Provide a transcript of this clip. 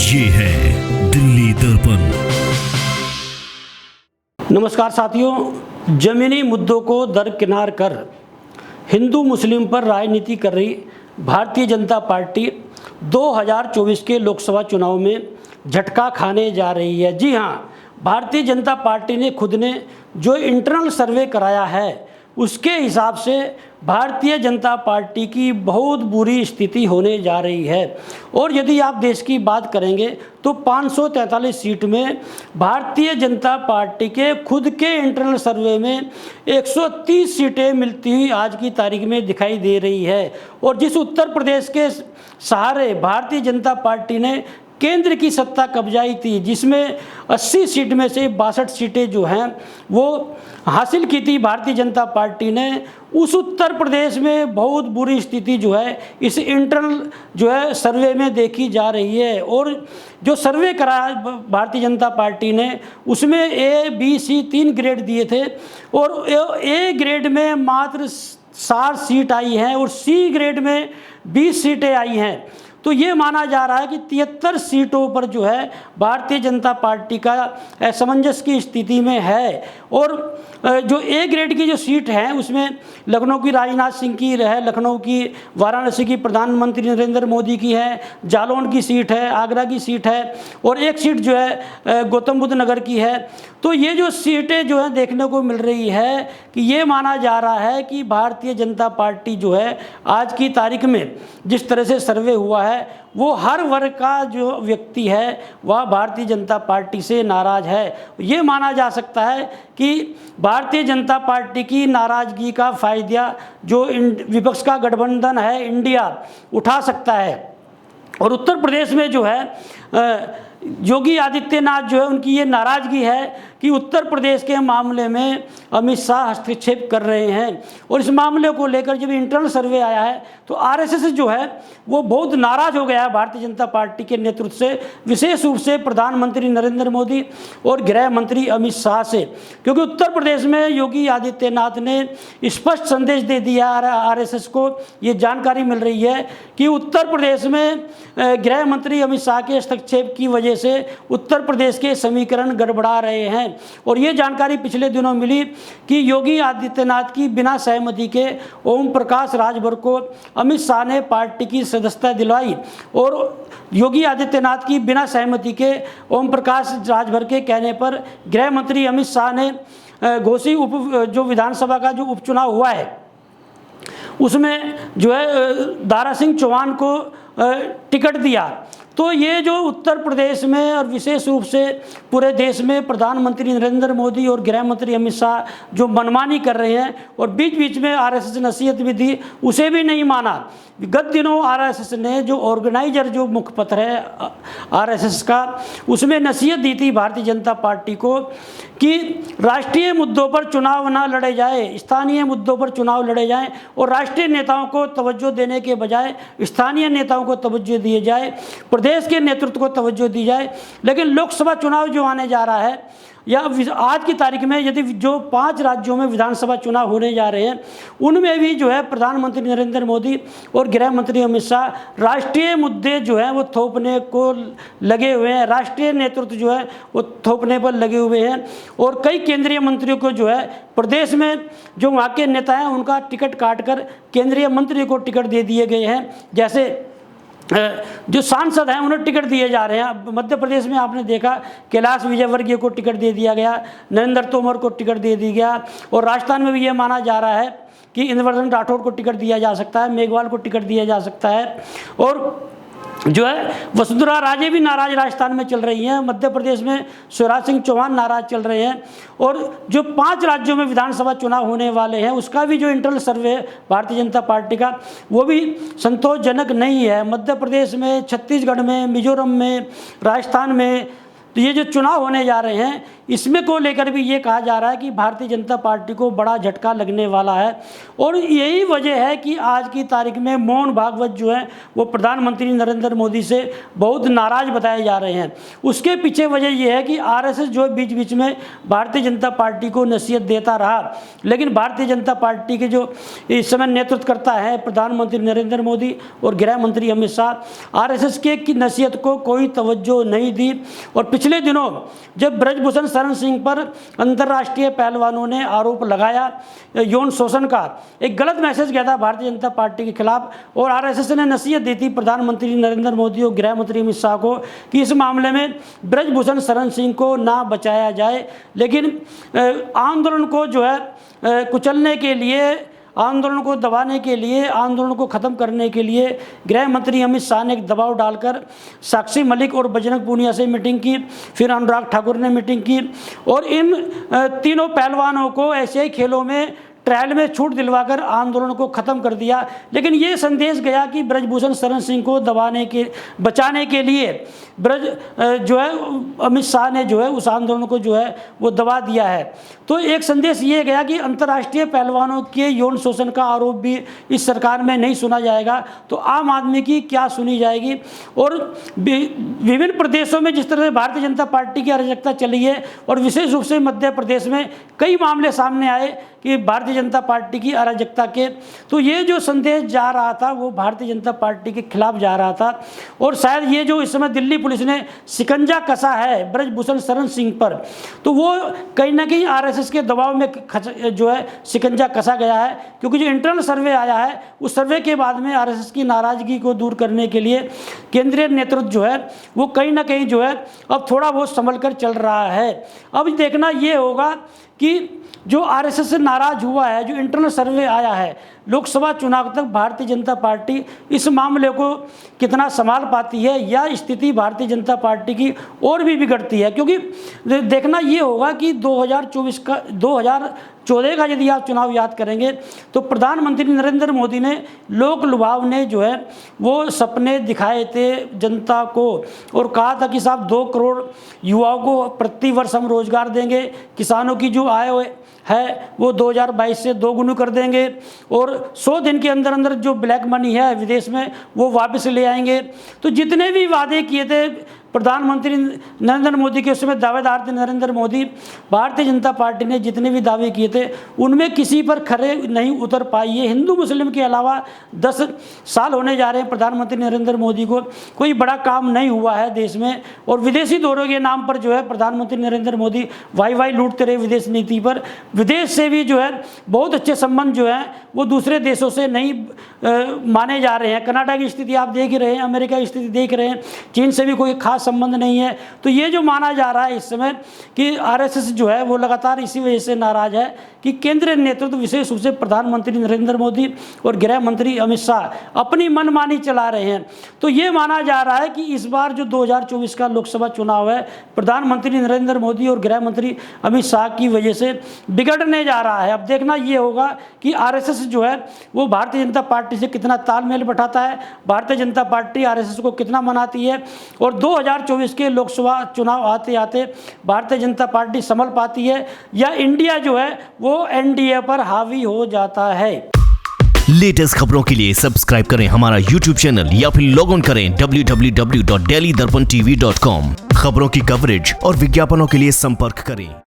ये है दिल्ली दर्पण। नमस्कार साथियों, जमीनी मुद्दों को दरकिनार कर हिंदू मुस्लिम पर राजनीति कर रही भारतीय जनता पार्टी 2024 के लोकसभा चुनाव में झटका खाने जा रही है। जी हाँ, भारतीय जनता पार्टी ने खुद ने जो इंटरनल सर्वे कराया है उसके हिसाब से भारतीय जनता पार्टी की बहुत बुरी स्थिति होने जा रही है। और यदि आप देश की बात करेंगे तो 543 सीट में भारतीय जनता पार्टी के खुद के इंटरनल सर्वे में 130 सीटें मिलती हुई आज की तारीख में दिखाई दे रही है। और जिस उत्तर प्रदेश के सहारे भारतीय जनता पार्टी ने केंद्र की सत्ता कब्जाई थी, जिसमें 80 सीट में से 62 सीटें जो हैं वो हासिल की थी भारतीय जनता पार्टी ने, उस उत्तर प्रदेश में बहुत बुरी स्थिति जो है इस इंटरनल जो है सर्वे में देखी जा रही है। और जो सर्वे कराया भारतीय जनता पार्टी ने उसमें ए बी सी 3 ग्रेड दिए थे और ए ग्रेड में मात्र 60 सीट आई हैं और सी ग्रेड में 20 सीटें आई हैं। तो ये माना जा रहा है कि 73 सीटों पर जो है भारतीय जनता पार्टी का असमंजस की स्थिति में है। और जो ए ग्रेड की जो सीट है उसमें लखनऊ की राजनाथ सिंह की है, लखनऊ की वाराणसी की प्रधानमंत्री नरेंद्र मोदी की है, जालौन की सीट है, आगरा की सीट है और एक सीट जो है गौतम बुद्ध नगर की है। तो ये जो सीटें जो है देखने को मिल रही है कि ये माना जा रहा है कि भारतीय जनता पार्टी जो है आज की तारीख में जिस तरह से सर्वे हुआ है वो हर वर्ग का जो व्यक्ति है वह भारतीय जनता पार्टी से नाराज है। ये माना जा सकता है कि भारतीय जनता पार्टी की नाराजगी का फायदा जो विपक्ष का गठबंधन है इंडिया उठा सकता है। और उत्तर प्रदेश में जो है योगी आदित्यनाथ जो है उनकी ये नाराज़गी है कि उत्तर प्रदेश के मामले में अमित शाह हस्तक्षेप कर रहे हैं। और इस मामले को लेकर जब इंटरनल सर्वे आया है तो आरएसएस जो है वो बहुत नाराज़ हो गया है भारतीय जनता पार्टी के नेतृत्व से, विशेष रूप से प्रधानमंत्री नरेंद्र मोदी और गृह मंत्री अमित शाह से, क्योंकि उत्तर प्रदेश में योगी आदित्यनाथ ने स्पष्ट संदेश दे दिया आरएसएस को। ये जानकारी मिल रही है कि उत्तर प्रदेश में गृह मंत्री अमित शाह के हस्तक्षेप की वजह से उत्तर प्रदेश के समीकरण गड़बड़ा रहे हैं। और ये जानकारी पिछले दिनों मिली कि योगी आदित्यनाथ की बिना सहमति के ओम प्रकाश राजभर को अमित शाह ने पार्टी की सदस्यता दिलवाई और योगी आदित्यनाथ की बिना सहमति के ओम प्रकाश राजभर के कहने पर गृह मंत्री अमित शाह ने घोसी जो विधानसभा का जो उपचुनाव हुआ है उसमें जो है दारा सिंह चौहान को टिकट दिया। तो ये जो उत्तर प्रदेश में और विशेष रूप से पूरे देश में प्रधानमंत्री नरेंद्र मोदी और गृह मंत्री अमित शाह जो मनमानी कर रहे हैं और बीच बीच में आरएसएस नसीहत भी दी, उसे भी नहीं माना। गत दिनों आरएसएस ने जो ऑर्गेनाइजर जो मुखपत्र है आरएसएस का उसमें नसीहत दी थी भारतीय जनता पार्टी को कि राष्ट्रीय मुद्दों पर चुनाव ना लड़े जाए, स्थानीय मुद्दों पर चुनाव लड़े जाएं और राष्ट्रीय नेताओं को तवज्जो देने के बजाय स्थानीय नेताओं को तवज्जो दिए जाए, प्रदेश के नेतृत्व को तवज्जो दी जाए। लेकिन लोकसभा चुनाव जो आने जा रहा है या आज की तारीख में यदि जो 5 राज्यों में विधानसभा चुनाव होने जा रहे हैं उनमें भी जो है प्रधानमंत्री नरेंद्र मोदी और गृह मंत्री अमित शाह राष्ट्रीय मुद्दे जो हैं वो थोपने को लगे हुए हैं, राष्ट्रीय नेतृत्व जो है वो थोपने पर लगे हुए हैं। और कई केंद्रीय मंत्रियों को जो है प्रदेश में जो वहाँ के नेता हैं उनका टिकट काटकर केंद्रीय मंत्री को टिकट दे दिए गए हैं। जैसे जो सांसद हैं उन्हें टिकट दिए जा रहे हैं। मध्य प्रदेश में आपने देखा कैलाश विजयवर्गीय को टिकट दे दिया गया, नरेंद्र तोमर को टिकट दे दिया गया। और राजस्थान में भी ये माना जा रहा है कि इंद्रवर्धन राठौड़ को टिकट दिया जा सकता है, मेघवाल को टिकट दिया जा सकता है। और जो है वसुंधरा राजे भी नाराज राजस्थान में चल रही हैं, मध्य प्रदेश में शिवराज सिंह चौहान नाराज चल रहे हैं। और जो 5 राज्यों में विधानसभा चुनाव होने वाले हैं उसका भी जो इंटरनल सर्वे भारतीय जनता पार्टी का वो भी संतोषजनक नहीं है। मध्य प्रदेश में, छत्तीसगढ़ में, मिजोरम में, राजस्थान में तो ये जो चुनाव होने जा रहे हैं इसमें को लेकर भी ये कहा जा रहा है कि भारतीय जनता पार्टी को बड़ा झटका लगने वाला है। और यही वजह है कि आज की तारीख में मोहन भागवत जो है वो प्रधानमंत्री नरेंद्र मोदी से बहुत नाराज बताए जा रहे हैं। उसके पीछे वजह यह है कि आरएसएस जो है बीच बीच में भारतीय जनता पार्टी को नसीहत देता रहा, लेकिन भारतीय जनता पार्टी के जो इस समय नेतृत्व करता है प्रधानमंत्री नरेंद्र मोदी और गृह मंत्री अमित शाह, आरएसएस के की नसीहत को कोई तवज्जो नहीं दी। और पिछले दिनों जब ब्रजभूषण शरण सिंह पर अंतर्राष्ट्रीय पहलवानों ने आरोप लगाया यौन शोषण का, एक गलत मैसेज गया था भारतीय जनता पार्टी के खिलाफ और आरएसएस ने नसीहत दी थी प्रधानमंत्री नरेंद्र मोदी और गृह मंत्री अमित शाह को कि इस मामले में ब्रजभूषण शरण सिंह को ना बचाया जाए। लेकिन आंदोलन को जो है कुचलने के लिए, आंदोलन को दबाने के लिए, आंदोलन को ख़त्म करने के लिए गृह मंत्री अमित शाह ने एक दबाव डालकर साक्षी मलिक और बजरंग पूनिया से मीटिंग की, फिर अनुराग ठाकुर ने मीटिंग की और इन तीनों पहलवानों को ऐसे ही खेलों में ट्रायल में छूट दिलवाकर आंदोलन को ख़त्म कर दिया। लेकिन ये संदेश गया कि ब्रजभूषण शरण सिंह को बचाने के लिए जो है अमित शाह ने जो है उस आंदोलन को जो है वो दबा दिया है। तो एक संदेश ये गया कि अंतर्राष्ट्रीय पहलवानों के यौन शोषण का आरोप भी इस सरकार में नहीं सुना जाएगा, तो आम आदमी की क्या सुनी जाएगी। और विभिन्न प्रदेशों में जिस तरह से भारतीय जनता पार्टी की अराजकता चली है और विशेष रूप से मध्य प्रदेश में कई मामले सामने आए कि भारतीय जनता पार्टी की अराजकता के, तो ये जो संदेश जा रहा था वो भारतीय जनता पार्टी के खिलाफ जा रहा था। और शायद ये जो इस समय दिल्ली पुलिस ने शिकंजा कसा है ब्रजभूषण शरण सिंह पर, तो वो कहीं ना कहीं आरएसएस के दबाव में जो है शिकंजा कसा गया है, क्योंकि जो इंटरनल सर्वे आया है उस सर्वे के बाद में आरएसएस की नाराजगी को दूर करने के लिए केंद्रीय नेतृत्व जो है वो कहीं ना कहीं जो है अब थोड़ा बहुत संभल कर चल रहा है। अब देखना ये होगा कि जो आरएसएस से नाराज हुआ है, जो इंटरनल सर्वे आया है, लोकसभा चुनाव तक भारतीय जनता पार्टी इस मामले को कितना संभाल पाती है या स्थिति भारतीय जनता पार्टी की और भी बिगड़ती है। क्योंकि देखना ये होगा कि 2014 का यदि आप चुनाव याद करेंगे तो प्रधानमंत्री नरेंद्र मोदी ने लोक लुभाव ने जो है वो सपने दिखाए थे जनता को और कहा था कि साहब 2 करोड़ युवाओं को प्रति वर्ष हम रोजगार देंगे, किसानों की जो आय है वो 2022 से 2 गुना कर देंगे और 100 दिन के अंदर अंदर जो ब्लैक मनी है विदेश में वो वापस ले आएंगे। तो जितने भी वादे किए थे प्रधानमंत्री नरेंद्र मोदी के, उस समय दावेदार थे नरेंद्र मोदी, भारतीय जनता पार्टी ने जितने भी दावे किए थे उनमें किसी पर खरे नहीं उतर पाई है। हिंदू मुस्लिम के अलावा 10 साल होने जा रहे हैं प्रधानमंत्री नरेंद्र मोदी को, कोई बड़ा काम नहीं हुआ है देश में। और विदेशी दौरों के नाम पर जो है प्रधानमंत्री नरेंद्र मोदी वाई लूटते रहे विदेश नीति पर। विदेश से भी जो है बहुत अच्छे संबंध जो हैं वो दूसरे देशों से नहीं माने जा रहे हैं। कनाडा की स्थिति आप देख ही रहे हैं, अमेरिका की स्थिति देख रहे हैं, चीन से भी कोई खास संबंध नहीं है। तो ये जो माना जा रहा है इस समय कि आरएसएस जो है वो लगातार इसी वजह से नाराज है कि केंद्रीय नेतृत्व विशेष रूप से प्रधानमंत्री नरेंद्र मोदी और गृह मंत्री अमित शाह अपनी मनमानी चला रहे हैं। तो ये माना जा रहा है कि इस बार जो 2024 का लोकसभा चुनाव है प्रधानमंत्री नरेंद्र मोदी और गृह मंत्री अमित शाह की वजह से बिगड़ने जा रहा है। अब देखना ये होगा कि आरएसएस जो है वो भारतीय जनता पार्टी से कितना तालमेल बैठाता है, भारतीय जनता पार्टी आरएसएस को कितना मनाती है और 2024 के लोकसभा चुनाव आते आते भारतीय जनता पार्टी संभल पाती है या इंडिया जो है वो एनडीए पर हावी हो जाता है। लेटेस्ट खबरों के लिए सब्सक्राइब करें हमारा YouTube चैनल या फिर लॉग ऑन करें www.delhidarpantv.com। खबरों की कवरेज और विज्ञापनों के लिए संपर्क करें।